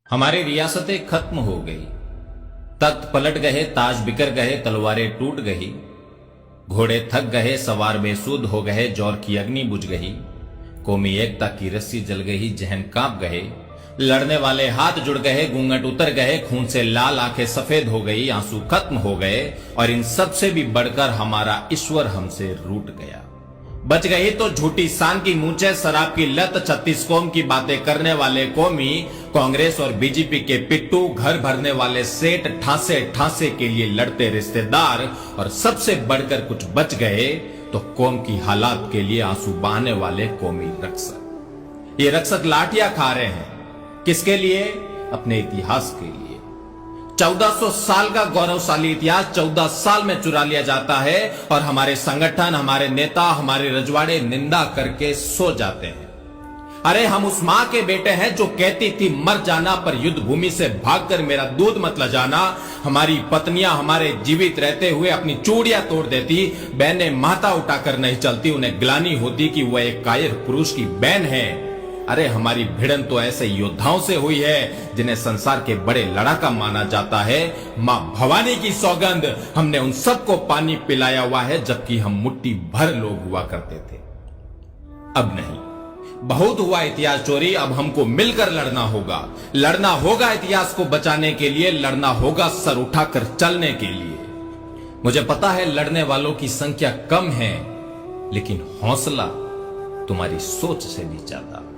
हमारी रियासतें खत्म हो गई, तख्त पलट गए, ताज बिखर गए, तलवारें टूट गई, घोड़े थक गए, सवार बेसुध हो गए, जौर की अग्नि बुझ गई, कौमी एकता की रस्सी जल गई, जहन कांप गए, लड़ने वाले हाथ जुड़ गए, घूंघट उतर गए, खून से लाल आंखें सफेद हो गई, आंसू खत्म हो गए और इन सब से भी बढ़कर हमारा ईश्वर हमसे रूठ गया। बच गई तो झूठी शान की मूंछें, शराब की लत, 36 कौम की बातें करने वाले कौमी, कांग्रेस और बीजेपी के पिट्टू, घर भरने वाले सेठ, ठासे ठासे के लिए लड़ते रिश्तेदार और सबसे बढ़कर कुछ बच गए तो कौम की हालात के लिए आंसू बहाने वाले कौमी रक्षक। ये रक्षक लाठियां खा रहे हैं, किसके लिए? अपने इतिहास के लिए। 1400 साल का गौरवशाली इतिहास 14 साल में चुरा लिया जाता है और हमारे संगठन, हमारे नेता, हमारे रजवाड़े निंदा करके सो जाते हैं। अरे हम उस मां के बेटे हैं जो कहती थी मर जाना पर युद्ध भूमि से भागकर मेरा दूध मत ल जाना। हमारी पत्नियां हमारे जीवित रहते हुए अपनी चूड़ियां तोड़ देती, बहनें माथा उठाकर नहीं चलती, उन्हें ग्लानि होती कि वह एक कायर पुरुष की बहन है। अरे हमारी भिड़न तो ऐसे योद्धाओं से हुई है जिन्हें संसार के बड़े लड़ाका माना जाता है। मां भवानी की सौगंध, हमने उन सबको पानी पिलाया हुआ है जबकि हम मुट्ठी भर लोग हुआ करते थे। अब नहीं, बहुत हुआ इतिहास चोरी, अब हमको मिलकर लड़ना होगा। लड़ना होगा इतिहास को बचाने के लिए, लड़ना होगा सर उठाकर चलने के लिए। मुझे पता है लड़ने वालों की संख्या कम है, लेकिन हौसला तुम्हारी सोच से भी ज्यादा।